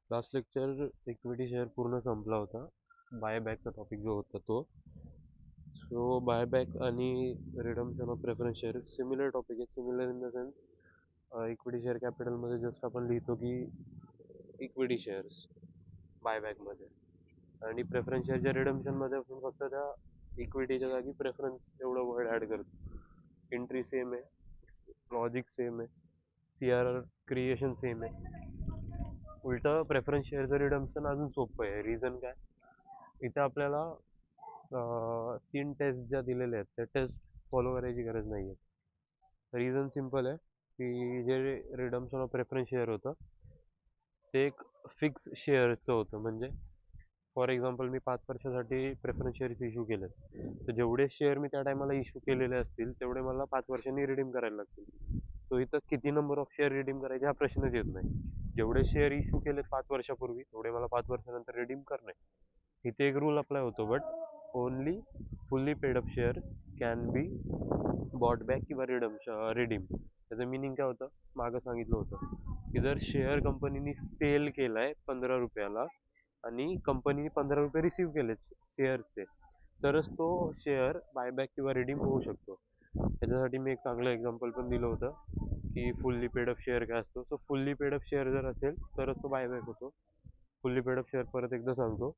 Last lecture equity share पूर्ण संपला होता. बायबॅकचा टॉपिक जो होता तो. सो बायबॅक आणि redemption of preference share similar topic आहे. Similar in the sense equity share कॅपिटलमध्ये जस्ट आपण लिहितो की इक्विटी शेअर्स बायबॅकमध्ये, आणि प्रेफरन्स शेअरच्या रिडम्पशनमध्ये आपण फक्त त्या इक्विटीच्या जागी प्रेफरन्स एवढं वर्ड ॲड करतो. एंट्री सेम आहे, लॉजिक सेम आहे, C R R creation same आहे. उलटं प्रेफरन्स शेअरचं रिडम्पशन अजून सोपं आहे. रिझन काय, इथं आपल्याला 3 टेस्ट ज्या दिलेल्या आहेत त्या टेस्ट फॉलो करायची गरज नाही आहे. रिझन सिम्पल आहे की जे रिडम्पशन ऑफ प्रेफरन्स शेअर होतं ते एक फिक्स शेअरचं होतं. म्हणजे फॉर एक्झाम्पल मी 5 वर्षासाठी प्रेफरन्स शेअर्स इश्यू केले, तर जेवढे शेअर मी त्या टायमाला इश्यू केलेले असतील तेवढे मला 5 वर्षांनी रिडीम करायला लागतील. सो इथं किती नंबर ऑफ शेअर रिडीम करायचे हा प्रश्नच येत नाही. जेवढे शेअर इश्यू केलेत 5 वर्षापूर्वी तेवढे मला 5 वर्षानंतर रिडीम करणे. इथे एक रूल अप्लाय होतो, but only fully paid up shares can be bought back किंवा रिडीम. त्याचं मिनिंग काय होतं, मागं सांगितलं होतं की जर शेअर कंपनीने सेल केलाय 15 रुपयाला आणि कंपनीने 15 रुपये रिसीव्ह केले शेअरचे, तरच तो शेअर बायबॅक किंवा रिडीम होऊ शकतो. त्याच्यासाठी मी एक चांगलं एक्झाम्पल पण दिलं होतं की फुल्ली पेड अप शेअर काय असतो. So fully paid up share जर असेल तरच तो बायबॅक होतो. फुल्ली पेड अप शेअर परत एकदा सांगतो.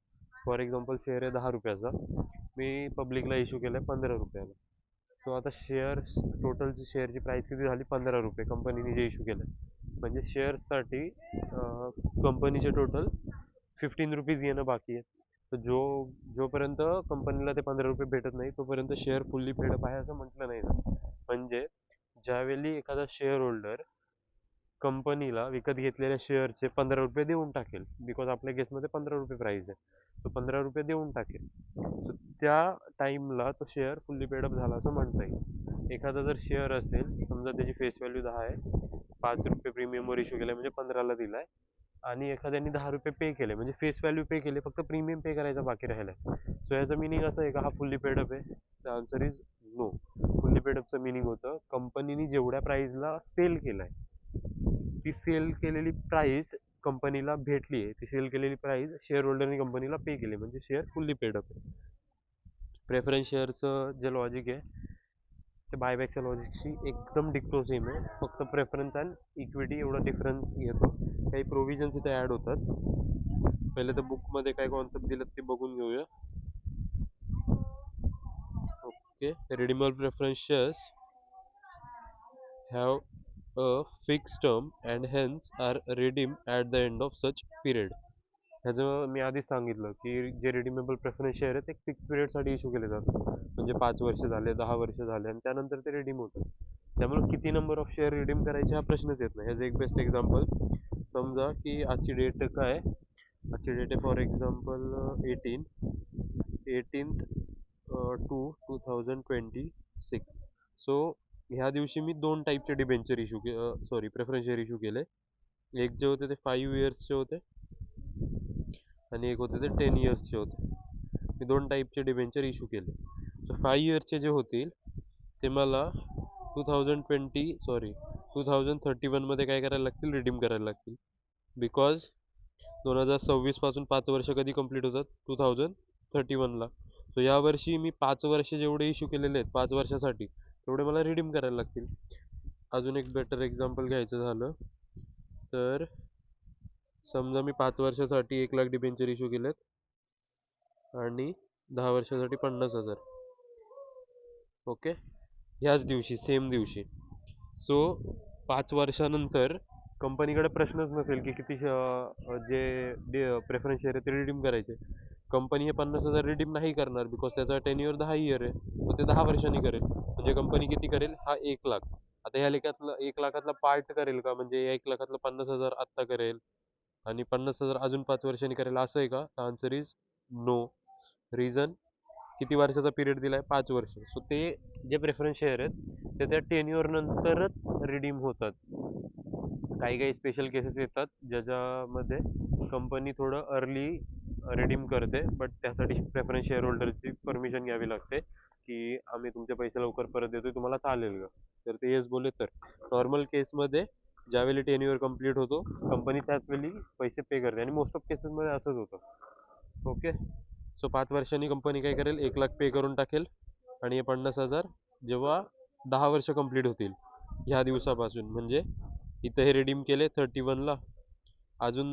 फॉर एक्झाम्पल शेअर आहे 10 रुपयाचा, मी पब्लिकला इश्यू केला आहे 15 रुपयाला. सो आता शेअर टोटलची शेअरची प्राईस किती झाली, 15 रुपये कंपनीने जे इश्यू केलं. म्हणजे शेअर्ससाठी कंपनीचे टोटल 15 रुपीज येणं बाकी आहे. तर जोपर्यंत कंपनीला ते 15 रुपये भेटत नाही तोपर्यंत शेअर फुल्ली पेडअप आहे असं म्हटलं नाही जात. म्हणजे ज्यावेळी एखादा शेअर होल्डर कंपनीला विकत घेतलेल्या शेअरचे 15 रुपये देऊन टाकेल, बिकॉज आपल्या केसमध्ये 15 रुपये प्राईस आहे, तो 15 रुपये देऊन टाकेल, तर त्या टाईमला तो शेअर फुल्ली पेडअप झाला असं म्हणता येईल. एखादा जर शेअर असेल, समजा त्याची फेस व्हॅल्यू 10 आहे, 5 रुपये प्रीमियमवर इश्यू केला म्हणजे 15ला दिला आहे, आणि एखाद्याने 10 रुपये पे केले म्हणजे फेस व्हॅल्यू पे केले, फक्त प्रीमियम पे करायचा बाकी राहिला. सो याचं मिनिंग असं आहे का हा फुल्ली पेडअप आहे? The answer is no. Fully पेडअपचं मिनिंग होतं कंपनीने जेवढ्या प्राईसला सेल केलाय ती सेल केलेली प्राईस कंपनीला भेटली आहे, ती सेल केलेली प्राईस शेअर होल्डरने कंपनीला पे केली म्हणजे शेअर फुल्ली पेडअप आहे. प्रेफरन्स शेअरचं जे लॉजिक आहे ते बायबॅकच्या लॉजिकशी एकदम डिक्टो सेम आहे. फक्त प्रेफरन्स आणि इक्विटी एवढा डिफरन्स येतो. काही प्रोव्हिजन्स इथे ॲड होतात. पहिले तर बुकमध्ये काय कॉन्सेप्ट दिलेत ते बघून घेऊया. Okay, redeemable preference shares have a fix term and hence are redeem at the end of such period. ह्याचं मी आधीच सांगितलं की जे रिडीमेबल प्रेफरन्स शेअर आहेत ते फिक्स पिरियडसाठी इश्यू केले जातात. म्हणजे 5 वर्ष झाले, 10 वर्ष झाले आणि त्यानंतर ते रिडीम होतात. त्यामुळे किती नंबर ऑफ शेअर रिडीम करायचे हा प्रश्नच येत नाही. ह्याचं एक बेस्ट एक्झाम्पल समजा की आजची डेट काय आहे, आजची डेट आहे for example 18th to 2026. So ह्या दिवशी मी 2 टाईपचे debenture issue sorry preference share issue केले. एक जे होते ते 5 इयर्सचे होते आणि एक होते ते 10 इयर्सचे होते. मी 2 टाईपचे डिबेंचर इश्यू केले. तर 5 इयर्सचे जे होतील ते मला 2031मध्ये काय करायला लागतील, रिडीम करायला लागतील. बिकॉज 2026 पासून 5 वर्ष कधी कंप्लीट होतात, 2031ला. सो यावर्षी मी 5 वर्ष जेवढे इश्यू केलेले आहेत 5 वर्षासाठी तेवढे मला रिडीम करायला लागतील. अजून एक बेटर एक्झाम्पल घ्यायचं झालं तर समजा मी 5 वर्षासाठी 1 लाख डिबेंचर इश्यू केलेत आणि 10 वर्षासाठी 50,000. ओके, ह्याच दिवशी सेम दिवशी. सो 5 वर्षानंतर कंपनीकडे प्रश्नच नसेल की किती जे प्रेफरन्स शेअर आहे ते रिडीम करायचे. कंपनी हे 50,000 रिडीम नाही करणार बिकॉज त्याचा टेन्युअर 10 इयर आहे, तर ते 10 वर्षांनी करेल. म्हणजे कंपनी किती करेल, हा 1 लाख. आता ह्या लेखातलं 1 लाखातला पार्ट करेल का, म्हणजे या 1 लाखातलं 50,000 आत्ता करेल आणि 50,000 अजून 5 वर्षांनी करेल असं आहे का? Answer is no. रिझन, किती वर्षाचा पिरियड दिलाय, 5 वर्ष. सो ते जे प्रेफरन्स शेअर आहेत ते त्या टेन्युअर नंतरच रिडीम होतात. काही काही स्पेशल केसेस येतात ज्याच्यामध्ये कंपनी थोडं अर्ली रिडीम करते, बट त्यासाठी प्रेफरन्स शेअर होल्डरची परमिशन घ्यावी लागते की आम्ही तुमचे पैसे लवकर परत देतोय, तुम्हाला चालेल का? तर ते येस बोलले तर. नॉर्मल केसमध्ये ज्यावेळी टेन्युअर कंप्लीट होतो कंपनी त्याच वेळी पैसे पे करते आणि मोस्ट ऑफ केसेसमध्ये असंच होतं. ओके. सो 5 वर्षांनी कंपनी काय करेल, 1 लाख पे करून टाकेल आणि हे 50,000 जेव्हा 10 वर्ष कंप्लीट होतील ह्या दिवसापासून, म्हणजे इथं हे रिडीम केले 31ला, अजून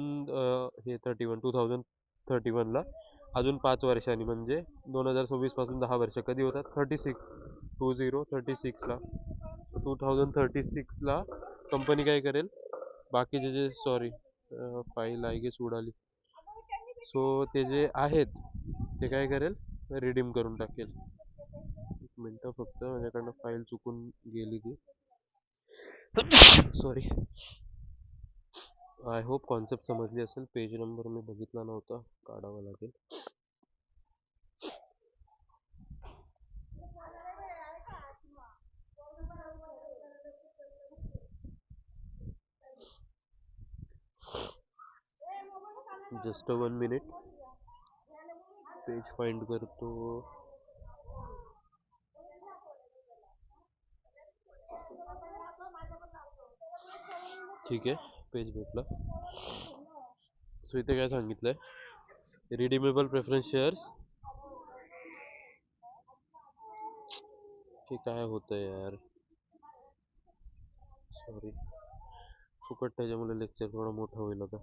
हे 2031ला अजून 5 वर्षांनी म्हणजे 2026 पासून 10 वर्ष कधी होतात, 2036ला 2036ला कंपनी काय करेल, बाकीचे जे सॉरी फाईल आय गेस उडाली, सो ते जे आहेत ते काय करेल, रिडीम करून टाकेल. एक मिनटं फक्त, माझ्याकडनं फाईल चुकून गेली ती, सॉरी. आय होप कॉन्सेप्ट समजली असेल. पेज नंबर मी बघितला नव्हता, काढावा लागेल. जस्ट 1 मिनिट, पेज फाइंड करतो. ठीक आहे, पेज भेटला. सो इथे काय सांगितलंय, रिडीमेबल प्रेफरन्स शेअर्स. हे काय होतं यार, सॉरी, फुकट त्याच्यामुळे लेक्चर थोडा मोठा होईल आता.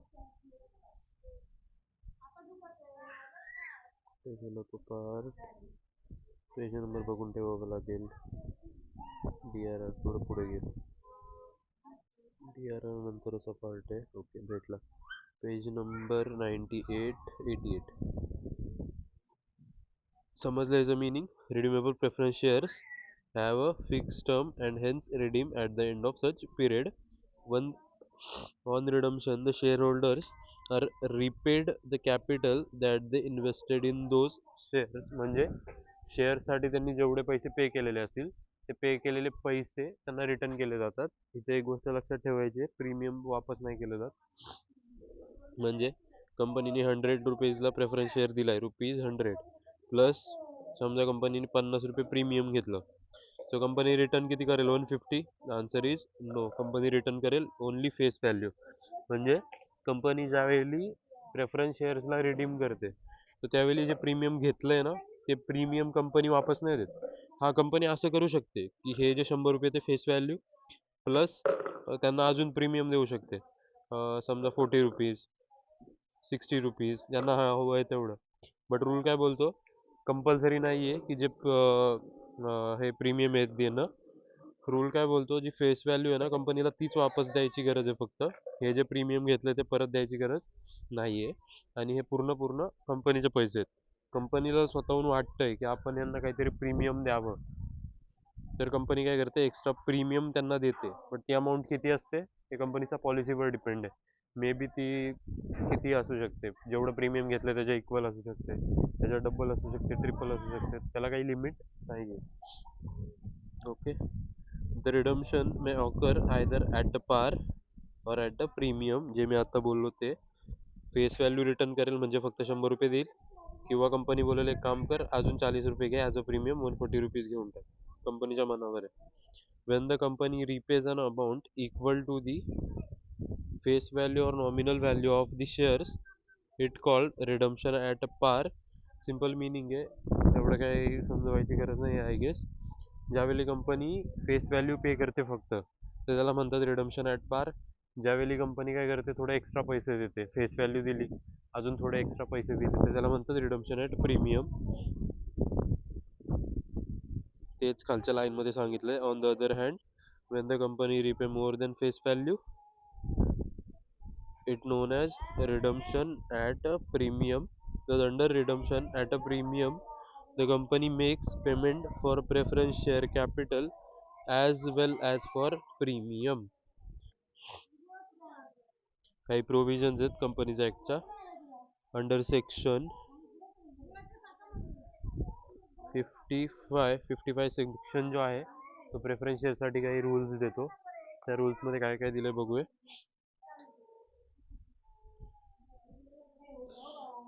ते गेलं तो पार्ट, पेज नंबर बघून ठेवावं लागेल. डी आर आर थोडं पुढे गेलं, डी आर आर नंतरचा पार्ट आहे. ओके, भेटला. Page number 98-88. समजलं याचं meaning. Redeemable preference shares have a fixed term and hence redeem at the end of such period. When on redemption, the shareholders are repaid the capital that they invested in those shares. म्हणजे शेअरसाठी त्यांनी जेवढे पैसे पे केलेले असतील ते पे केलेले पैसे त्यांना रिटर्न केले जातात. इथे एक गोष्ट लक्षात ठेवायची, प्रीमियम वापस नाही केलं जात. म्हणजे कंपनीने 100 रुपीजला प्रेफरन्स शेअर दिलाय, ₹100 प्लस समजा कंपनीने 50 रुपये प्रीमियम घेतलं, सो कंपनी रिटर्न किती करेल, 150. Answer is no. Company return करेल ओनली फेस व्हॅल्यू. म्हणजे कंपनी ज्यावेळी प्रेफरन्स शेअर्सला रिडीम करते तर त्यावेळी जे प्रीमियम घेतलंय ना ते प्रीमियम कंपनी वापस नाही देत. हा, कंपनी असं करू शकते की हे जे 100 रुपये ते फेस व्हॅल्यू प्लस त्यांना अजून प्रीमियम देऊ शकते. समजा 40 रुपीज, 60 रुपीज, ज्यांना हवं आहे तेवढं. बट रूल काय बोलतो, कंपल्सरी नाही आहे की जे हे प्रीमियम आहेत देणं. रूल काय बोलतो, जी फेस व्हॅल्यू आहे ना कंपनीला तीच वापस द्यायची गरज आहे फक्त. हे जे प्रीमियम घेतलं ते परत द्यायची गरज नाही आहे. आणि हे पूर्ण कंपनीचे पैसे आहेत. कंपनीला स्वतःहून वाटतंय की आपण यांना काहीतरी प्रीमियम द्यावं, तर कंपनी काय करते, एक्स्ट्रा प्रीमियम त्यांना देते. बट ती अमाऊंट किती असते हे कंपनीच्या पॉलिसीवर डिपेंड आहे. मे बी ती किती असू शकते, जेवढं प्रीमियम घेतलं त्याच्या इक्वल असू शकते, त्याच्या डबल असू शकते, ट्रिपल असू शकते, त्याला काही लिमिट नाही आहे. Okay. The redemption may occur either at the पार और ॲट द प्रीमियम. जे मी आता बोललो ते फेस व्हॅल्यू रिटर्न करेल म्हणजे फक्त 100 रुपये देईल, किंवा कंपनी बोलेल एक काम कर अजून 40 रुपये घे ॲज अ प्रीमियम, 140 रुपीज घेऊन टाक. कंपनीच्या मनावर आहे. When the company repays an amount equal to the face value और nominal value of the shares it called redemption at a par. Simple meaning आहे, एवढं काही समजवायची गरज नाही आय गेस. ज्यावेळी कंपनी फेस व्हॅल्यू पे करते फक्त, तर त्याला म्हणतात रिडम्शन ॲट पार. ज्यावेळी कंपनी काय करते, थोडे एक्स्ट्रा पैसे देते, फेस व्हॅल्यू दिली अजून थोडे एक्स्ट्रा पैसे दिले, तर त्याला म्हणतात रिडम्शन ॲट प्रीमियम. तेच खालच्या लाईनमध्ये सांगितलंय. On the other hand, when the company repay more than face value, it known as redemption at a premium. Thus under redemption at a premium, the company makes payment for preference share capital as well as for premium. काही provisions आहेत companies ॲक्टच्या. Under section 55 section जो आहे तो preference शेअरसाठी काही rules देतो. त्या रूल्समध्ये काय काय दिलं बघूया.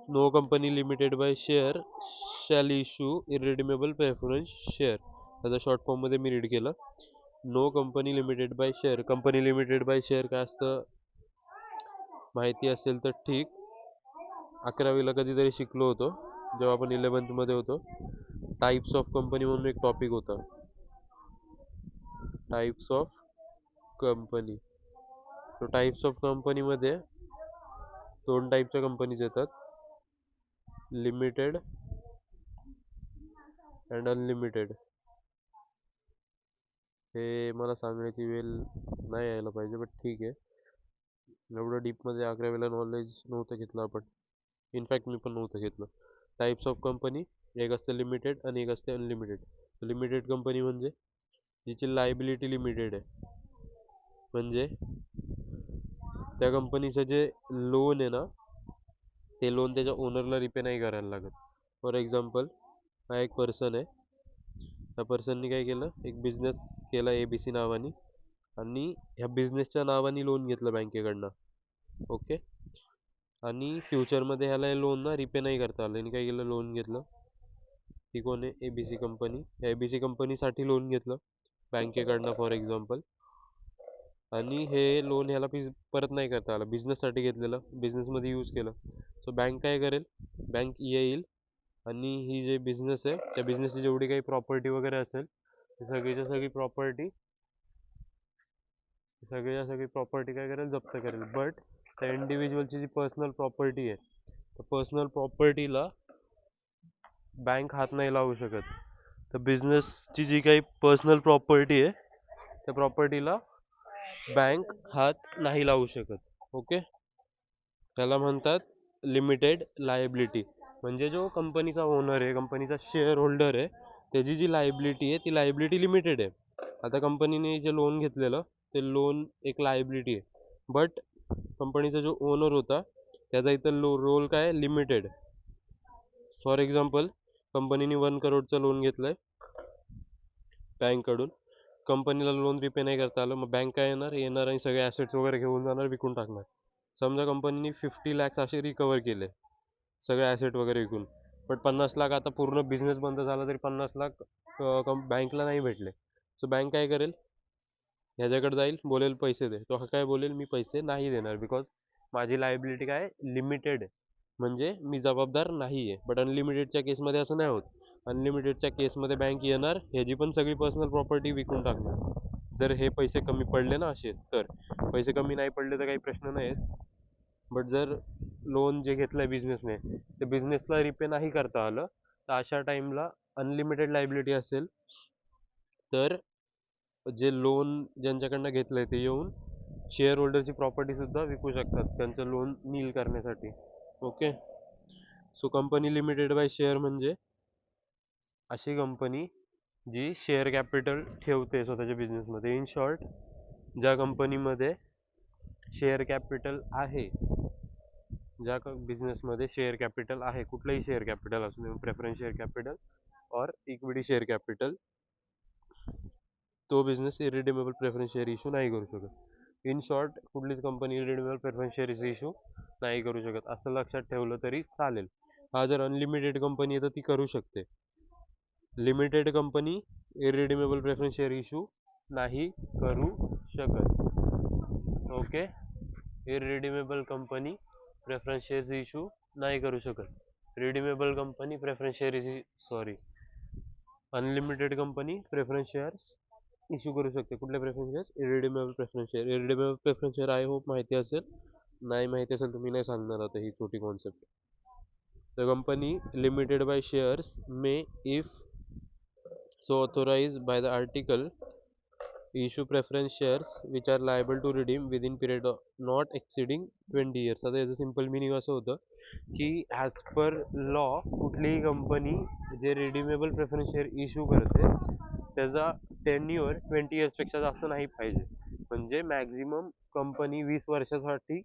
No company limited by share shall issue irredeemable preference share. त्याचा शॉर्ट फॉर्ममध्ये मी रीड केलं. No company limited by share. Company limited by share काय असतं माहिती असेल तर ठीक. 11वीला कधीतरी शिकलो होतो जेव्हा आपण 11th मध्ये होतो. टाइप्स ऑफ कंपनी म्हणून एक टॉपिक होता. Types of company. तो टाइप्स ऑफ कंपनीमध्ये दोन टाईपच्या कंपनीज येतात, लिमिटेड अँड अनलिमिटेड. हे मला सांगण्याची वेळ नाही यायला पाहिजे बट ठीक आहे. एवढं डीपमध्ये 11वीला नॉलेज नव्हतं घेतलं आपण. इनफॅक्ट मी पण नव्हतं घेतलं. टाईप्स ऑफ कंपनी, एक असते लिमिटेड आणि एक असते अनलिमिटेड. लिमिटेड कंपनी म्हणजे जिची लायबिलिटी लिमिटेड आहे. म्हणजे त्या कंपनीचं जे लोन आहे ना, ते लोन त्याच्या ओनरला रिपे नाही करायला लागत. फॉर एक्झाम्पल, हा एक पर्सन आहे. त्या पर्सननी काय केलं, एक बिझनेस केला ABC नावानी, आणि ह्या बिझनेसच्या नावाने लोन घेतलं बँकेकडनं. ओके. आणि फ्युचरमध्ये ह्याला हे लोन ना रिपे नाही करता आलं. आणि काय केलं, लोन घेतलं. ती कोण आहे, ABC कंपनी. ABC कंपनीसाठी लोन घेतलं बँकेकडनं फॉर एक्झाम्पल. आणि हे लोन ह्याला परत नाही करता आलं, बिझनेससाठी घेतलेलं, बिझनेसमध्ये यूज केलं. सो बँक काय करेल, बँक येईल आणि ही जे बिझनेस आहे त्या बिझनेसची जेवढी काही प्रॉपर्टी वगैरे असेल ती सगळीच्या सगळी प्रॉपर्टी काय करेल, जप्त करेल. बट त्या इंडिव्हिज्युअलची जी पर्सनल प्रॉपर्टी आहे, त्या पर्सनल प्रॉपर्टीला बँक हात नाही लावू शकत. तर बिझनेसची जी काही पर्सनल प्रॉपर्टी आहे त्या प्रॉपर्टीला बँक हात नाही लावू शकत. ओके. त्याला म्हणतात लिमिटेड लायबिलिटी. म्हणजे जो कंपनीचा ओनर आहे, कंपनीचा शेअर होल्डर आहे, त्याची जी लायबिलिटी आहे ती लायबिलिटी लिमिटेड आहे. आता कंपनीने जे लोन घेतलेलं ते लोन एक लायबिलिटी आहे. बट कंपनीचा जो ओनर होता त्याचा इथं रोल काय, लिमिटेड. फॉर एक्झाम्पल, कंपनीने 1 करोडचं लोन घेतलंय बँककडून. कंपनीला लोन रिपे नाही करता आलं, मग बँक काय येणार आणि सगळे ॲसेट्स वगैरे घेऊन जाणार, विकून टाकणार. समजा कंपनीने 50 lakhs असे रिकवर केले सगळे ॲसेट वगैरे विकून. बट 50 लाख आता पूर्ण बिझनेस बंद झाला तरी 50 लाख बँकला नाही भेटले. सो बँक काय करेल, ह्याच्याकडे जाईल, बोलेल पैसे दे. तो काय बोलेल, मी पैसे नाही देणार, बिकॉज माझी लायबिलिटी काय, लिमिटेड आहे. म्हणजे मी जबाबदार नाही आहे. बट अनलिमिटेडच्या केसमध्ये असं नाही होत. अनलिमिटेडच्या केसमध्ये बँक येणार, ह्याची पण सगळी पर्सनल प्रॉपर्टी विकून टाकणार, जर हे पैसे कमी पडले ना असे. तर पैसे कमी नाही पडले तर काही प्रश्न नाही. बट जर लोन जे घेतलंय बिझनेसने ते बिझनेसला रिपे नाही करता आलं, तर अशा टाईमला अनलिमिटेड लायबिलिटी असेल तर जे लोन ज्यांच्याकडनं घेतलंय ते येऊन शेअर होल्डरची प्रॉपर्टी सुद्धा विकू शकतात त्यांचं लोन नील करण्यासाठी. Okay. So company limited by share म्हणजे अशी कंपनी जी शेअर कॅपिटल ठेवते स्वतःच्या बिझनेसमध्ये. इन शॉर्ट, ज्या कंपनीमध्ये शेअर कॅपिटल आहे, ज्या बिझनेसमध्ये शेअर कॅपिटल आहे, कुठलंही शेअर कॅपिटल असू दे, प्रेफरन्स शेअर कॅपिटल और इक्विटी शेअर कॅपिटल, तो business irredeemable preference share issue नाही करू शकत. इन शॉर्ट, कुठलीच company irredeemable preference share issue नाही करू शकत, असं लक्षात ठेवलं तरी चालेल. हा जर अनलिमिटेड कंपनी आहे तर ती करू शकते. Limited company irredeemable preference share issue नाही करू शकत. Okay. Irredeemable company preference share issue नाही करू शकत. Redeemable company preference share sorry, unlimited company preference shares issue करू शकते. कुठले preference shares, irredeemable preference share. Irredeemable preference share I hope माहिती असेल. नाही माहिती असेल तर मी नाही सांगणार आता ही छोटी concept. The company limited buy shares may, if so authorized by the article, issue preference shares which are liable to redeem within period of not exceeding 20 years. आता याचं सिम्पल मिनिंग असं होतं की ॲज पर लॉ कुठलीही company जे redeemable preference share issue करते त्याचा tenure 20 इयर्सपेक्षा जास्त नाही पाहिजे. म्हणजे मॅक्झिमम कंपनी 20 वर्षासाठी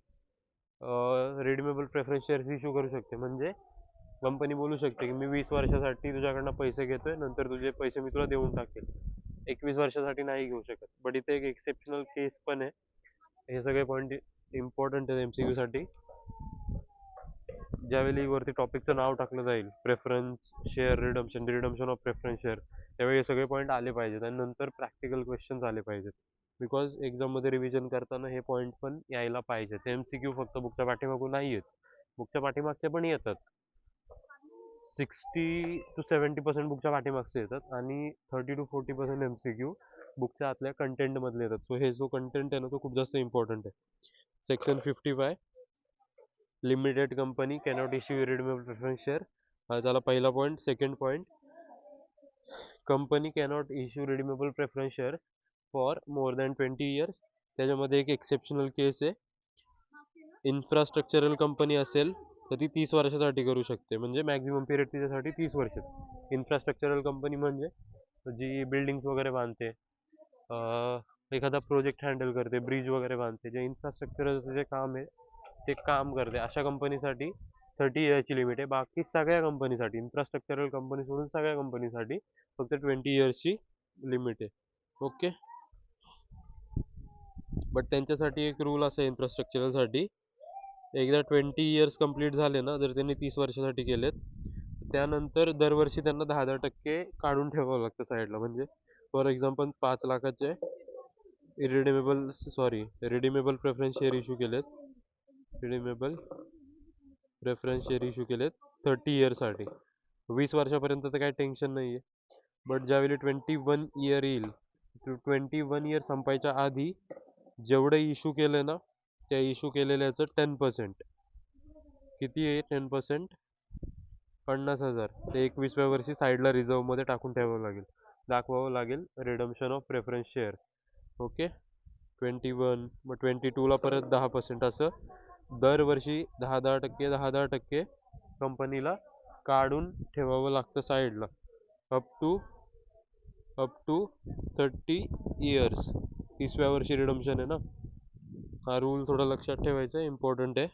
रिडीमेबल प्रेफरन्स शेअर्स इश्यू करू शकते. म्हणजे कंपनी बोलू शकते की मी 20 वर्षासाठी तुझ्याकडनं पैसे घेतोय, नंतर तुझे पैसे मी तुला देऊन टाकेल. 21 वर्षासाठी नाही घेऊ शकत. बट इथे एक एक्सेप्शनल केस पण आहे. हे सगळे पॉईंट इम्पॉर्टंट आहेत MCQ साठी. ज्यावेळी वरती टॉपिकचं नाव टाकलं जाईल, preference share redemption, redemption of preference share, त्यावेळी हे सगळे पॉईंट आले पाहिजेत आणि नंतर प्रॅक्टिकल क्वेश्चन्स आले पाहिजेत. बिकॉज एक्झाममध्ये रिव्हिजन करताना हे पॉईंट पण यायला पाहिजेत. MCQ फक्त बुकच्या पाठीमागून नाही येत, बुकच्या पाठीमागचे पण येतात. 60-70% बुकच्या पाठीमागचे येतात आणि 30-40% MCQ बुकच्या आतल्या कंटेंटमधले येतात. सो हे जो कंटेंट आहे ना, तो खूप जास्त इम्पॉर्टंट आहे. Section 55 limited company cannot issue irredeemable preference share, हा झाला पहिला point. Second point, company cannot issue redeemable preference share for more than 20 years. त्याच्यामध्ये एक एक्सेप्शनल केस आहे, इन्फ्रास्ट्रक्चरल कंपनी असेल तर ती 30 वर्षासाठी करू शकते, म्हणजे मॅक्झिमम पिरियड तिच्यासाठी 30 वर्ष. इन्फ्रास्ट्रक्चरल कंपनी म्हणजे जी बिल्डिंग्स वगैरे बांधते, एखादा प्रोजेक्ट हँडल करते, ब्रिज वगैरे बांधते, जे इन्फ्रास्ट्रक्चरचं जे काम आहे ते काम करते, अशा कंपनीसाठी 30 इयर्सची लिमिट आहे. बाकी सगळ्या कंपनीसाठी, इन्फ्रास्ट्रक्चरल कंपनी सोडून सगळ्या कंपनीसाठी फक्त 20 इयर्सची लिमिट आहे. ओके. बट त्यांच्यासाठी एक रूल असा आहे इन्फ्रास्ट्रक्चरलसाठी, एकदा 20 इयर्स कंप्लीट झाले ना, जर त्यांनी 30 वर्षासाठी केलेत, त्यानंतर दरवर्षी त्यांना 10% काढून ठेवावं लागतं साईडला. म्हणजे फॉर एक्झाम्पल 5 लाखाचे रिडीमेबल प्रेफरन्स शेअर इश्यू केलेत, रिडीमेबल प्रेफरन्स शेअर इश्यू केलेत 30 इयरसाठी, 20 वर्षापर्यंत तर काही टेन्शन नाही आहे. बट ज्यावेळी 21 इयर येईल, 21 इयर संपायच्या आधी जेवढं इश्यू केलं ना, त्या इश्यू केलेल्याचं 10%, किती आहे 10%, 50,000, ते 21व्या वर्षी साईडला रिझर्वमध्ये टाकून ठेवावं लागेल, दाखवावं लागेल redemption of preference share. Okay. 21, मग 22ला परत 10%, असं दरवर्षी 10% 10% कंपनीला काढून ठेवावं लागतं साईडला, अप टू 30 इयर्स. 30व्या वर्षी रिडम्शन आहे ना, हा रूल थोडा लक्षात ठेवायचा आहे, इम्पॉर्टंट आहे.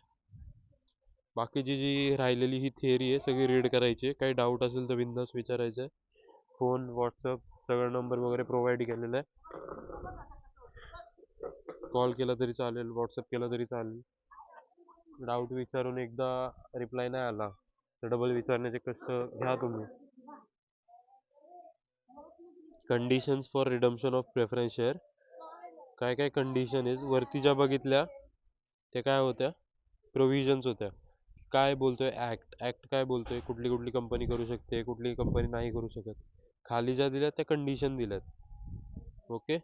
बाकीची जी राहिलेली ही थिअरी आहे सगळी रीड करायची आहे. काही डाऊट असेल तर बिंदास विचारायचं आहे. फोन, व्हॉट्सअप सगळं नंबर वगैरे प्रोव्हाइड केलेला आहे, कॉल केला तरी चालेल, व्हॉट्सअप केला तरी चालेल. डाऊट विचारून एकदा रिप्लाय नाही आला तर डबल विचारण्याचे कष्ट घ्या तुम्ही. Conditions for redemption of preference share, काय काय कंडिशन इज, वरती ज्या बघितल्या त्या काय होत्या, प्रोव्हिजन्स होत्या. काय बोलतोय ॲक्ट काय बोलतोय, कुठली कुठली कंपनी करू शकते, कुठली कंपनी नाही करू शकत. खाली ज्या दिल्या त्या कंडिशन दिल्यात. ओके.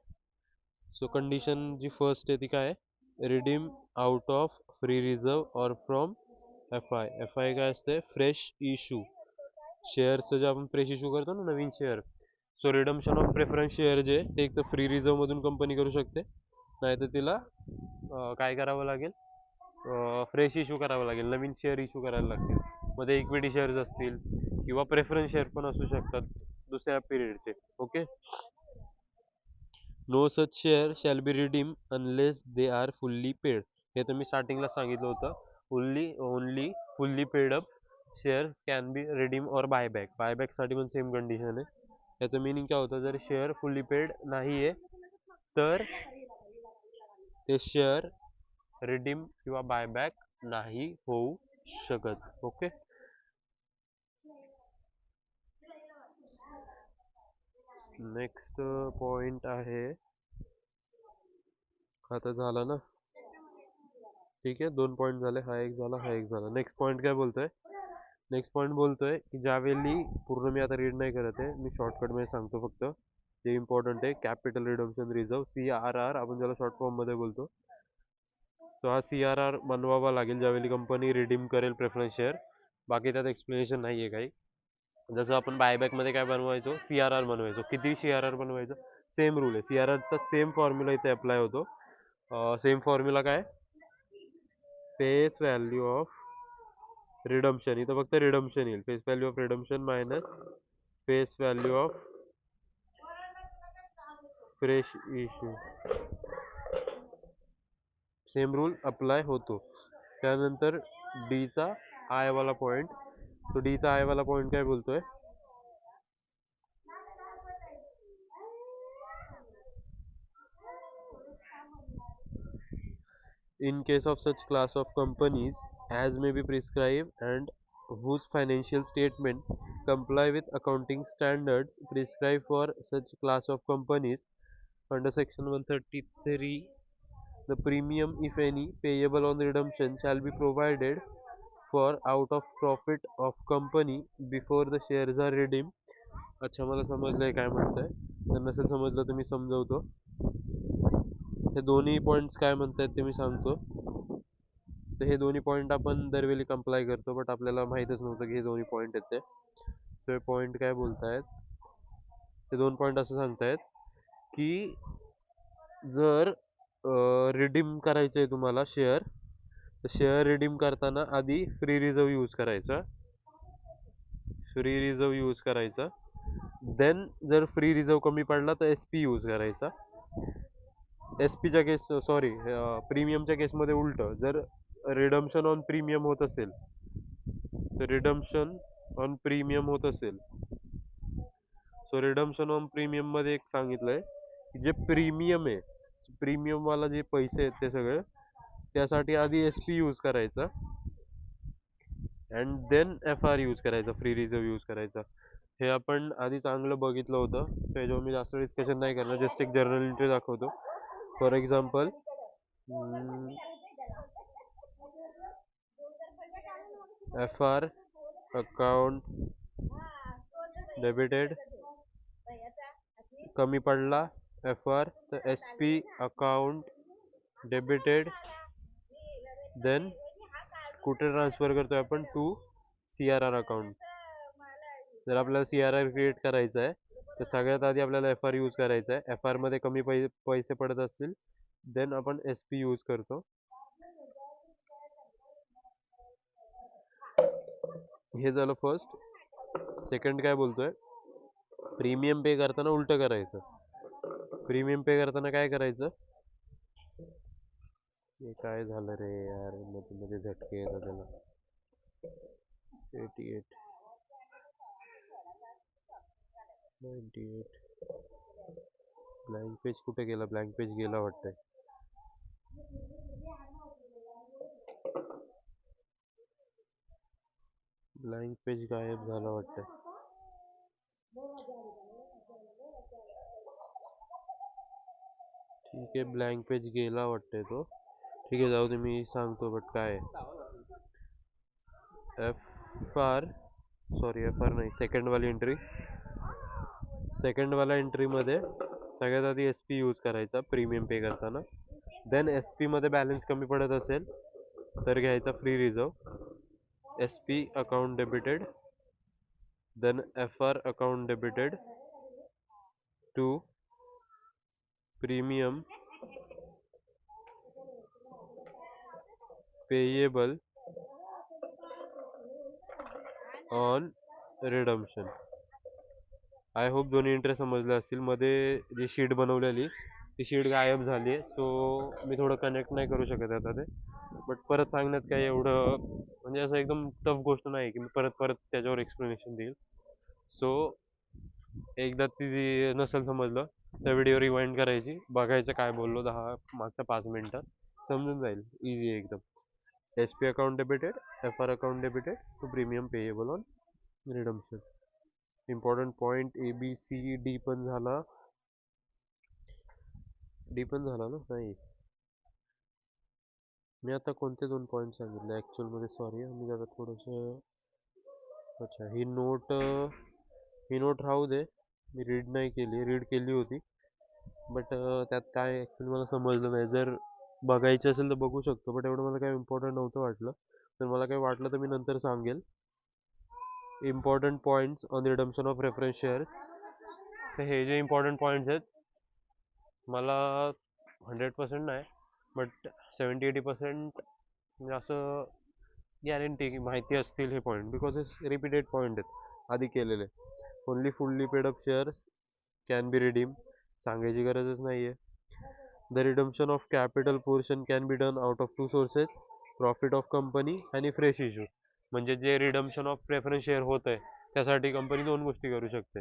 सो कंडिशन जी फर्स्ट आहे ती काय आहे, redeem out of free reserve और फ्रॉम FI काय असते, फ्रेश इश्यू. शेअरचं जे आपण फ्रेश इश्यू करतो ना, नवीन share, so redemption of preference share जे ते एक तर फ्री रिझर्वमधून कंपनी करू शकते, नाहीतर तिला काय करावं लागेल, फ्रेश इश्यू करावं लागेल, नवीन शेअर इश्यू करायला लागतील. मध्ये इक्विटी शेअर्स असतील किंवा प्रेफरन्स शेअर पण असू शकतात दुसऱ्या पिरियडचे. Okay. No such share shall be redeem unless they are fully paid. हे तर मी स्टार्टिंगला सांगितलं होतं, only fully paid up shares can be redeem और बायबॅक. बायबॅकसाठी पण सेम कंडिशन आहे. याचं मिनिंग काय होतं, जर शेअर फुल्ली पेड नाही आहे तर ते शेअर रिडीम किंवा बायबॅक नाही होऊ शकत. ओके. नेक्स्ट पॉइंट आहे, आता झाला ना, ठीक आहे, 2 पॉईंट झाले, हा एक झाला, हा एक झाला. नेक्स्ट पॉईंट काय बोलतोय, नेक्स्ट पॉईंट बोलतोय की ज्यावेळी, पूर्ण मी आता रीड नाही करत आहे, मी शॉर्टकटमध्ये सांगतो फक्त, जे इम्पॉर्टंट आहे, कॅपिटल रिडम्शन रिझर्व, CRR आपण ज्याला शॉर्ट फॉर्ममध्ये बोलतो. सो हा CRR बनवावा लागेल ज्यावेळी कंपनी रिडीम करेल प्रेफरन्स शेअर. बाकी त्यात एक्सप्लेनेशन नाही आहे काही. जसं आपण बायबॅकमध्ये काय बनवायचो, CRR बनवायचो. किती CRR बनवायचं, सेम रूल आहे. CRRचा सेम फॉर्म्युला इथे अप्लाय होतो. सेम फॉर्म्युला काय, फेस व्हॅल्यू ऑफ रिडम्शन, इथं फक्त रिडम्शन येईल, face value of redemption minus face value of fresh issue. Same rule apply होतो. त्यानंतर डीचा आय वाला पॉईंट, तो डीचा आय वाला पॉईंट काय बोलतोय, in case of such class of companies as may be prescribed and whose financial statement comply with accounting standards prescribed for such class of companies under section 133, the premium if any payable on redemption shall be provided for out of profit of company before the shares are redeemed. अच्छा, मला समजलंय काय म्हणताय. तर नसेल समजलं तर मी समजवतो. हे दोन्ही पॉईंट्स काय म्हणतायत ते मी सांगतो. तर हे दोन्ही पॉईंट आपण दरवेळी कंप्लाय करतो, बट आपल्याला माहीतच नव्हतं की हे दोन्ही पॉईंट आहेत ते. सो हे पॉईंट काय बोलतायत, ते दोन पॉईंट असं सांगतायत की जर रिडीम करायचं आहे तुम्हाला शेअर, तर शेअर रिडीम करताना आधी फ्री रिझर्व यूज करायचा. फ्री रिझर्व यूज करायचा. देन जर फ्री रिझर्व कमी पडला तर एस पी यूज करायचा. एस पीच्या केस सॉरी प्रीमियमच्या केसमध्ये उलट, जर रिडम्शन ऑन प्रीमियम होत असेल, तर रिडम्शन ऑन प्रीमियम होत असेल, सो रिडम्शन ऑन प्रीमियम मध्ये एक सांगितलंय की जे प्रीमियम आहे, प्रीमियम वाला जे पैसे आहेत ते सगळे, त्यासाठी आधी एस पी यूज करायचा and then F R use करायचा, फ्री रिझर्व यूज करायचा. हे आपण आधी चांगलं बघितलं होतं, त्याच्यावर मी जास्त डिस्कशन नाही करणार, जस्ट एक जर्नल एंट्री दाखवतो. For example F R account debited कमी पडला एफ आर, तर S P account debited, then कुठे ट्रान्सफर करतोय आपण, to C R R account. जर आपल्याला सी आर आर क्रिएट करायचं आहे तर सगळ्यात आधी आपल्याला एफ आर यूज करायचा आहे. एफ आर मध्ये कमी पैसे पडत असतील देन आपण एस पी यूज करतो. हे झालं फर्स्ट. सेकंड काय बोलतोय, प्रीमियम पे करताना उलट करायचं. प्रीमियम पे करताना काय करायचं, हे काय झालं रे यार, मध्ये मध्ये झटके येतात त्याला. 88 98 ब्लँक पेज कुठे गेला, ब्लँक पेज गेला वाटतंय. ब्लँक पेज गायब झाला वाटतंय. ठीक आहे, ब्लँक पेज गेला वाटतंय तो. ठीक आहे, जाऊ दे, मी सांगतो बट काय F R, sorry F R नाही, सेकंड वाली एंट्री. सेकंड वाला एंट्रीमध्ये सगळ्यात आधी एस पी यूज करायचा प्रीमियम पे करताना. देन एस पी मध्ये बॅलन्स कमी पडत असेल तर घ्यायचा free reserve, S P account debited, then F R account debited to premium payable on redemption. I hope दोन्ही एंट्री समजल्या असतील. मध्ये जी शीट बनवलेली ती शीट गायब झाली आहे, सो मी थोडं कनेक्ट नाही करू शकत आता ते. बट परत सांगण्यात काय एवढं म्हणजे असं एकदम टफ गोष्ट नाही की मी परत परत त्याच्यावर एक्सप्लेनेशन देईल. सो एकदा ती नसेल समजलं तर व्हिडिओ रिवाइंड करायची, बघायचं काय बोललो मागच्या 5 मिनिटात, समजून जाईल. इझी आहे एकदम. S P account debited, F R account debited to premium payable on redemption. Important point A B C D पण झाला. डी पण झाला ना, नाही मी आता कोणते दोन पॉईंट सांगितले ॲक्च्युअलमध्ये, सॉरी मी जरा थोडंसं. अच्छा, ही नोट राहू दे, मी रीड नाही केली, रीड केली होती बट त्यात काय ॲक्च्युअली मला समजलं नाही. जर बघायचं असेल तर बघू शकतो, बट एवढं मला काय इम्पॉर्टंट नव्हतं वाटलं. तर मला काय वाटलं तर मी नंतर सांगेल. Important points on redemption of reference shares. तर हे जे इम्पॉर्टंट पॉईंट्स आहेत, मला 100% नाही बट 70-80% म्हणजे असं गॅरंटी की माहिती असतील हे पॉईंट, बिकॉज हे रिपीटेड पॉईंट आहेत आधी केलेले. Only fully paid up shares can be redeem, सांगायची गरजच नाही आहे. The redemption of capital portion can be done out of 2 sources, profit of company आणि फ्रेश इश्यू. म्हणजे जे रिडम्शन ऑफ प्रेफरन्स शेअर होत आहे त्यासाठी कंपनी दोन गोष्टी करू शकते.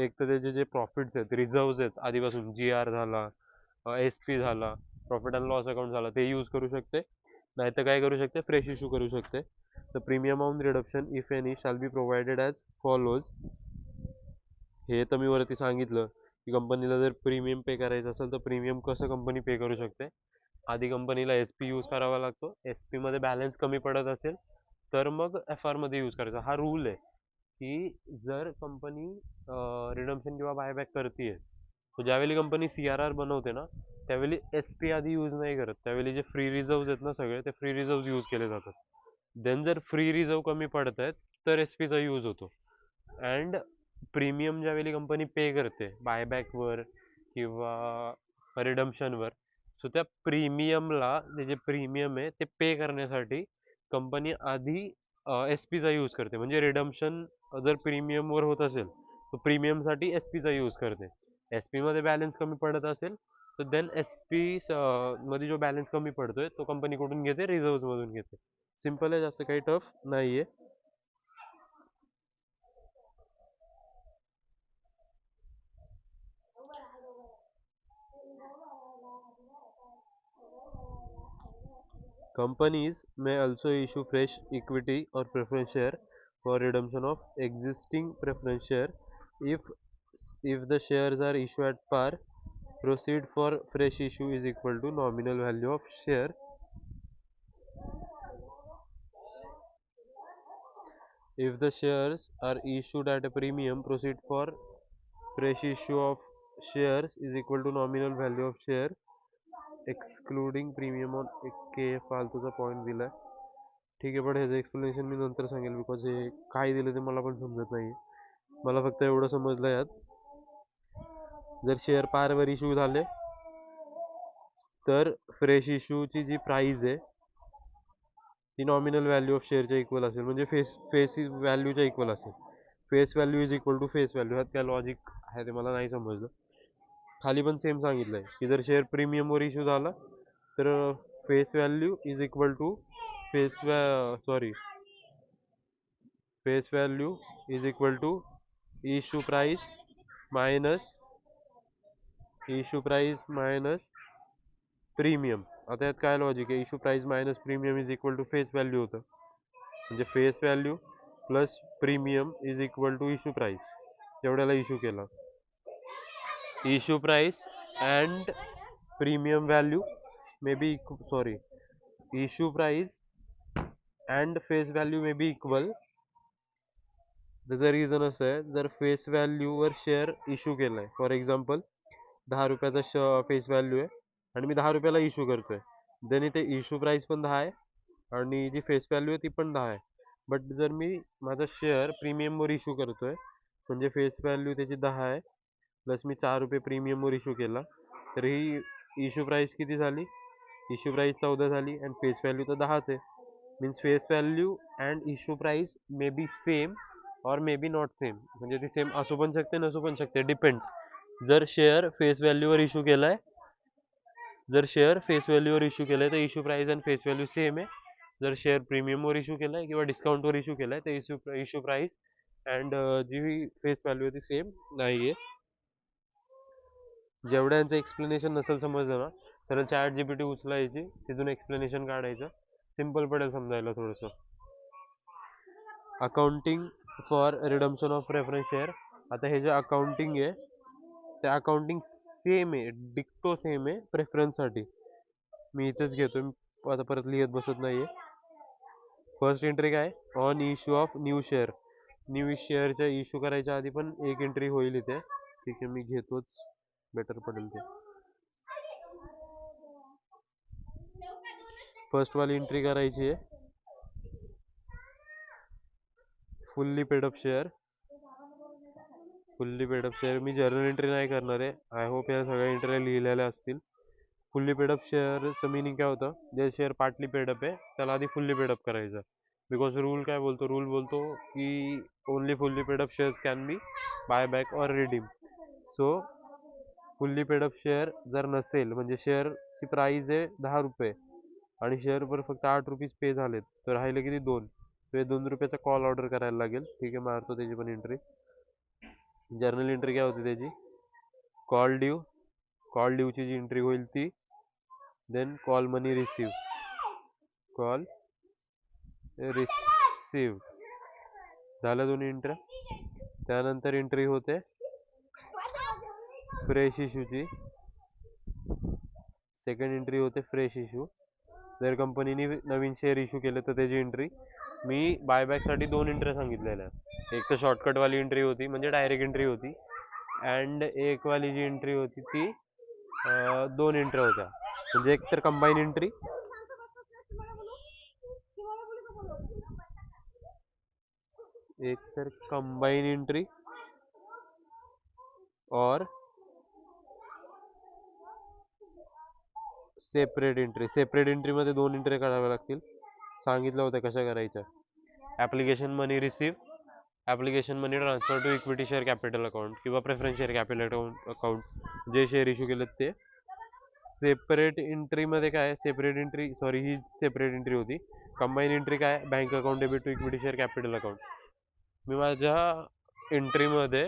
एक तर त्याचे जे प्रॉफिट्स आहेत, रिझर्व्स आहेत आधीपासून, जी आर झाला, एस पी झाला, प्रॉफिट अँड लॉस अकाउंट झालं ते यूज करू शकते, नाही तर काय करू शकते, फ्रेश इश्यू करू शकते. The premium on reduction if any shall be provided as follows. हे तर मी वरती सांगितलं की कंपनीला जर प्रीमियम पे करायचं असेल तर प्रीमियम कसं कंपनी पे करू शकते. आधी कंपनीला एस पी यूज करावा लागतो, एस पीमध्ये बॅलन्स कमी पडत असेल तर मग एफ आरमध्ये यूज करायचा. हा रूल आहे की जर कंपनी रिडम्शन किंवा बायबॅक करते, तर ज्यावेळी कंपनी सी आर आर बनवते ना, त्यावेळी एस पी आधी यूज नाही करत. त्यावेळी जे फ्री रिझर्व्ह आहेत ना सगळे, ते फ्री रिझर्व्ह यूज केले जातात. देन जर फ्री रिझर्व्ह कमी पडत आहेत तर एस पीचा यूज होतो. अँड प्रीमियम ज्यावेळी कंपनी पे करते बायबॅकवर किंवा रिडम्शनवर, सो त्या प्रीमियमला, ते जे प्रीमियम आहे ते पे करण्यासाठी कंपनी आधी एस पीचा यूज करते. म्हणजे रिडम्शन जर प्रीमियमवर होत असेल तर प्रीमियमसाठी एस पीचा यूज करते. एस पीमध्ये बॅलन्स कमी पडत असेल तर देन एस पी मध्ये जो बॅलन्स कमी पडतोय तो कंपनी कुठून घेते, रिझर्व्हमधून घेते. सिम्पल आहे, जास्त काही टफ नाही आहे. Companies may also issue fresh equity or preference share for redemption of existing preference share. If if the shares are issued at par, proceed for fresh issue is equal to nominal value of share. If the shares are issued at a premium, proceed for fresh issue of shares is equal to nominal value of share excluding premium on के फालतूचा point दिलाय. ठीक आहे, पण ह्याचं explanation मी नंतर सांगेल, because हे काय दिलं ते मला पण समजत नाही. मला फक्त एवढं समजलं यात, जर शेअर पारवर इश्यू झाले तर फ्रेश इश्यूची जी प्राइस आहे ती नॉमिनल व्हॅल्यू ऑफ शेअरच्या इक्वल असेल, म्हणजे फेस फेस व्हॅल्यूच्या इक्वल असेल. Face value is equal to face value. ह्यात काय लॉजिक आहे ते मला नाही समजलं. खाली पण सेम सांगितलंय की जर शेअर प्रीमियमवर इश्यू झाला तर face value is equal to face sorry face value is equal to issue price minus premium. आता यात काय लॉजिक आहे, issue price minus premium is equal to face value होतं, म्हणजे face value plus premium is equal to issue price. जेवढ्याला issue केला, issue price and premium value may be sorry issue price and face value may be equal. त्याचं reason असं आहे, जर face व्हॅल्यूवर share issue केलाय, फॉर एक्झाम्पल 10 रुपयाचा face value आहे आणि मी 10 रुपयाला इश्यू करतोय, देन इथे इश्यू प्राइस पण 10 आहे आणि जी फेस व्हॅल्यू आहे ती पण 10 आहे. बट जर मी माझा शेअर प्रीमियमवर इश्यू करतोय, म्हणजे फेस व्हॅल्यू त्याची 10 आहे प्लस मी 4 रुपये प्रीमियमवर इश्यू केला, तर ही इश्यू प्राइस किती झाली, इश्यू प्राइस 14 झाली आणि फेस व्हॅल्यू तर 10च आहे. Means face value and issue price may be same और मे बी नॉट सेम. म्हणजे ती सेम असू पण शकते, नसू पण शकते, डिपेंड्स. जर शेअर फेस व्हॅल्यूवर इश्यू केलाय तर इश्यू प्राइस आणि फेस व्हॅल्यू सेम आहे. जर शेअर प्रीमियमवर इश्यू केलाय किंवा डिस्काउंटवर इश्यू केलाय तर इश्यू प्राइस अँड जी फेस व्हॅल्यू आहे ती सेम नाही आहे. जेवढ्या यांचं एक्सप्लेनेशन नसेल समजलं ना, सरळ चॅट जीपीटी उचलायची, तिथून एक्सप्लेनेशन काढायचं, सिम्पल पडेल समजायला थोडंसं. Accounting for redemption of preference share. आता हे जे अकाउंटिंग आहे ते अकाउंटिंग सेम आहे, डिक्टो सेम आहे प्रेफरन्ससाठी. मी इथेच घेतो, आता परत लिहित बसत नाहीये. फर्स्ट एंट्री काय, on issue of new share. New शेअरच्या इश्यू करायच्या आधी पण एक एंट्री होईल इथे. ठीक आहे, मी घेतोच, बेटर पडेल ते. फर्स्ट वाली एंट्री करायची आहे, फुल्ली पेड शेअर. मी जर्नल एंट्री नाही करणार आहे. आय होप या सगळ्या एंट्री लिहिलेल्या असतील. फुल्ली पेडअप शेअरचं मिनिंग काय होतं, जे शेअर पार्टली पेडअप आहे त्याला आधी फुल्ली पेडअप करायचं. बिकॉज रूल काय बोलतो, की only fully paid up shares can be buy back or redeem. So fully paid up share जर नसेल, म्हणजे शेअरची प्राइस आहे 10 रुपये आणि शेअरवर फक्त 8 रुपीज पे झालेत, तर राहिले किती 2. ते 2 रुपयाचा कॉल ऑर्डर करायला लागेल. ठीक आहे, मारतो त्याची पण एंट्री. जर्नल एंट्री काय होती त्याची, कॉल ड्यूची जी एंट्री होईल ती देन कॉल मनी रिसीव, कॉल रिसीव झालं दोन्ही एंट्री. त्यानंतर एंट्री होते फ्रेश इश्यूची, सेकंड एंट्री होते फ्रेश इश्यू. जर कंपनीने नवीन शेअर इश्यू केले तर त्याची एंट्री. मी बायबॅकसाठी दोन एंट्री सांगितलेल्या, एक तर शॉर्टकटवाली एंट्री होती म्हणजे डायरेक्ट एंट्री होती, अँड एक वाली जी एंट्री होती ती दोन एंट्री होत्या, म्हणजे एक तर कंबाईन एंट्री, एक तर कंबाईन एंट्री और सेपरेट एंट्री. सेपरेट एंट्रीमध्ये दोन एंट्री काढाव्या लागतील, सांगितलं होतं कशा करायच्या. Application money receive, application money transfer to equity share capital account किंवा प्रेफरन्स शेअर कॅपिटल अकाउंट जे शेअर इश्यू केलेत ते. सेपरेट एंट्रीमध्ये काय, सेपरेट एंट्री सॉरी ही सेपरेट एंट्री होती. कंबाईन एंट्री काय, bank account debit to equity share capital account. मी माझ्या एंट्रीमध्ये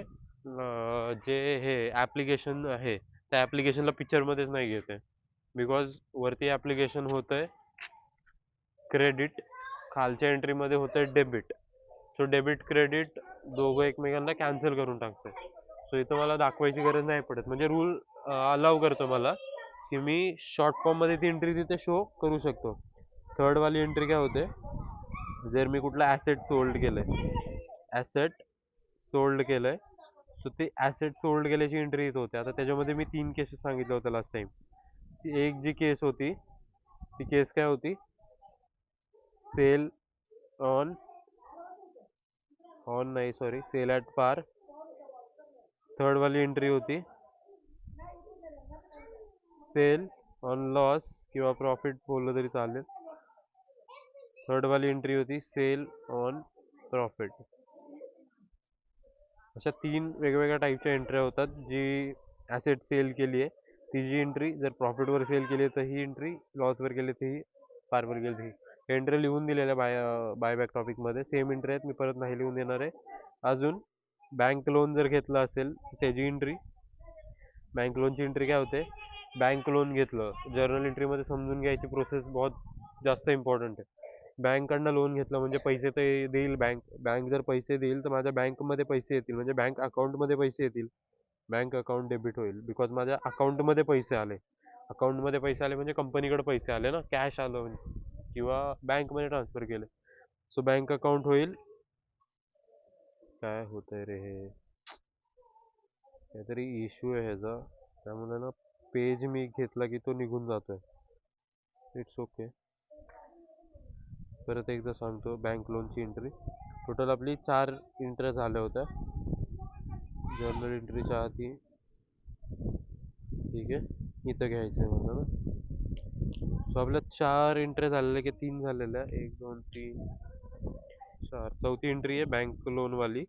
जे हे ॲप्लिकेशन आहे त्या ॲप्लिकेशनला पिक्चरमध्येच नाही घेत आहे, बिकॉज वरती ॲप्लिकेशन होतं आहे क्रेडिट, खालच्या एंट्रीमध्ये होतं आहे डेबिट. सो डेबिट क्रेडिट दोघं एकमेकांना कॅन्सल करून टाकते. सो इथं मला दाखवायची गरज नाही पडत, म्हणजे रूल अलाव करतो मला की मी शॉर्ट फॉर्ममध्ये ती एंट्री तिथे शो करू शकतो. थर्डवाली एंट्री काय होते, जर मी कुठला ॲसेट सोल्ड केलं आहे, ॲसेट सोल्ड केलं आहे, सो ते ॲसेट सोल्ड केल्याची एंट्री येत होते. आता त्याच्यामध्ये मी 3 केसेस सांगितलं होतं लास्ट टाईम. ती एक जी केस होती ती केस काय होती, सेल ऑन नाही सॉरी सेल ॲट पार. थर्डवाली एंट्री होती सेल ऑन लॉस किंवा प्रॉफिट बोललं तरी चालेल. थर्डवाली एंट्री होती सेल ऑन प्रॉफिट. अशा 3 वेगवेगळ्या टाईपच्या एंट्र्या होतात. जी ॲसेट सेल केली आहे ती जी एंट्री, जर प्रॉफिटवर सेल केली तर ही एंट्री, लॉसवर केली तर ही, पारवर गेली तर ही. एंट्री लिहून दिलेल्या बायबॅक टॉपिकमध्ये सेम एंट्री आहेत, मी परत नाही लिहून देणार आहे. अजून बँक लोन जर घेतलं असेल त्याची एंट्री. बँक लोनची एंट्री काय होते, बँक लोन घेतलं, जर्नल एंट्रीमध्ये समजून घ्यायची प्रोसेस बहुत जास्त इम्पॉर्टंट आहे. बँककडनं लोन घेतलं म्हणजे पैसे तर देईल बँक, बँक जर पैसे देईल तर माझ्या बँकमध्ये पैसे येतील, म्हणजे बँक अकाउंटमध्ये पैसे येतील, बँक अकाउंट डेबिट होईल, बिकॉज माझ्या अकाउंटमध्ये पैसे आले. अकाउंटमध्ये पैसे आले म्हणजे कंपनीकडे पैसे आले ना, कॅश आलं म्हणजे, किंवा बँकमध्ये ट्रान्सफर केले. सो बँक अकाउंट होईल. काय होतंय रे हे, काहीतरी इश्यू आहे ह्याचा, त्यामुळे ना पेज मी घेतला की तो निघून जातोय. It's okay. परत एकदा सांगतो, बँक लोनची एंट्री टोटल आपली 4 एंट्र्या झाल्या होत्या जर्नल एंट्रीच्या आधी. ठीक आहे, इथं घ्यायचं आहे मला ना. सो आपल्या 4 एंट्र्या झालेल्या की 3 झालेल्या, 1 2 3 4, चौथी एंट्री आहे बँक लोनवाली.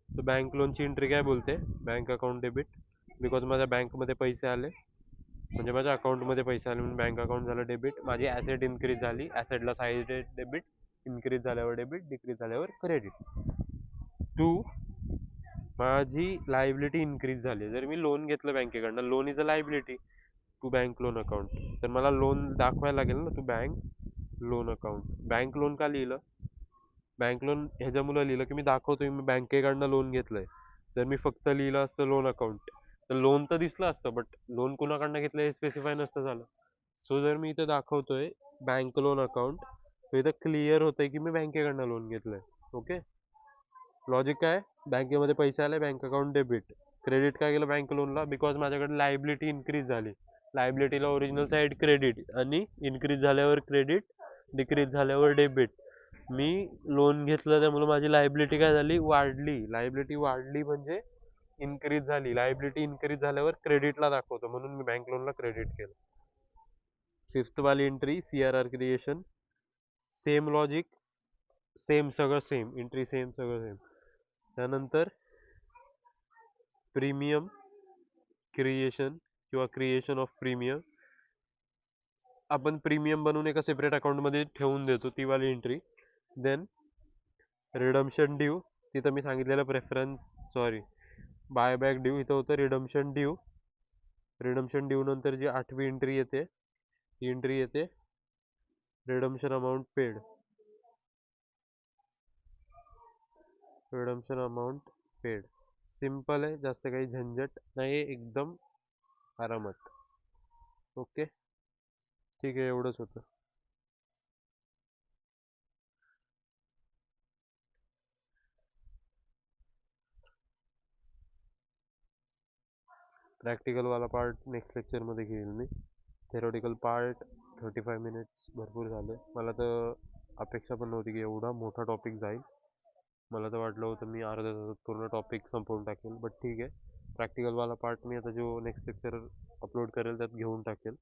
तर बँक लोनची एंट्री काय बोलते, बँक अकाउंट डेबिट, बिकॉज माझ्या बँकमध्ये पैसे आले, म्हणजे माझ्या अकाउंटमध्ये पैसे आले म्हणून बँक अकाउंट झालं डेबिट. माझी ॲसेट इन्क्रीज झाली, ॲसेटला साईड डेबिट, इन्क्रीज झाल्यावर डेबिट, डिक्रीज झाल्यावर क्रेडिट. 2, माझी लायबिलिटी इन्क्रीज झाली. जर मी लोन घेतलं बँकेकडनं, loan is a liability to bank loan account, तर मला लोन दाखवायला लागेल ना, to bank loan account. Bank loan का लिहिलं, बँक लोन ह्याच्यामुळे लिहिलं की मी दाखवतोय मी बँकेकडनं लोन घेतलंय. जर मी फक्त लिहिलं असतं लोन अकाउंट तर लोन तर दिसलं असतं, बट लोन कुणाकडनं घेतलं हे स्पेसिफाय नसतं झालं. सो जर मी इथं दाखवतोय बँक लोन अकाउंट, तर इथं क्लिअर होतंय की मी बँकेकडनं लोन घेतलंय. ओके, लॉजिक काय, बँकेमध्ये पैसे आले, बँक अकाउंट डेबिट. क्रेडिट काय केलं बँक लोनला, बिकॉज माझ्याकडे लायबिलिटी इन्क्रीज झाली, लायबिलिटीला ओरिजिनल साईड क्रेडिट, आणि इन्क्रीज झाल्यावर क्रेडिट, डिक्रीज झाल्यावर डेबिट. मी लोन घेतलं त्यामुळे माझी लायबिलिटी काय झाली, वाढली. लायबिलिटी वाढली म्हणजे इन्क्रीज झाली. लायबिलिटी इन्क्रीज झाल्यावर क्रेडिटला दाखवतो, म्हणून मी बँक लोनला क्रेडिट केलं. 5th वाली entry C R R creation, same logic, same सगळं सेम, एंट्री सेम सगळं सेम. त्यानंतर प्रीमियम क्रिएशन किंवा क्रिएशन ऑफ प्रीमियम, आपण प्रीमियम बनवून एका सेपरेट अकाउंटमध्ये ठेवून देतो, ती वाली एंट्री. देन रिडम्शन ड्यू, तिथं मी सांगितलेलं प्रेफरन्स सॉरी बायबॅक ड्यू, इथं होतं रिडम्शन ड्यू. रिडम्शन ड्यू नंतर जी 8वी एंट्री येते ही एंट्री येते redemption amount paid. Redemption amount paid simple आहे, जास्त काही झंझट नाही, एकदम आरामात. ओके, ठीक आहे, एवढंच होतं. प्रॅक्टिकलवाला पार्ट नेक्स्ट लेक्चरमध्ये घेईल मी. थेरोटिकल पार्ट 35 मिनिट्स भरपूर झाले. मला तर अपेक्षा पण नव्हती की एवढा मोठा टॉपिक जाईल. मला तर वाटलं होतं मी अर्ध्या तासात पूर्ण टॉपिक संपवून टाकेल, बट ठीक आहे. प्रॅक्टिकलवाला पार्ट मी आता जो नेक्स्ट लेक्चर अपलोड करेल त्यात घेऊन टाकेल.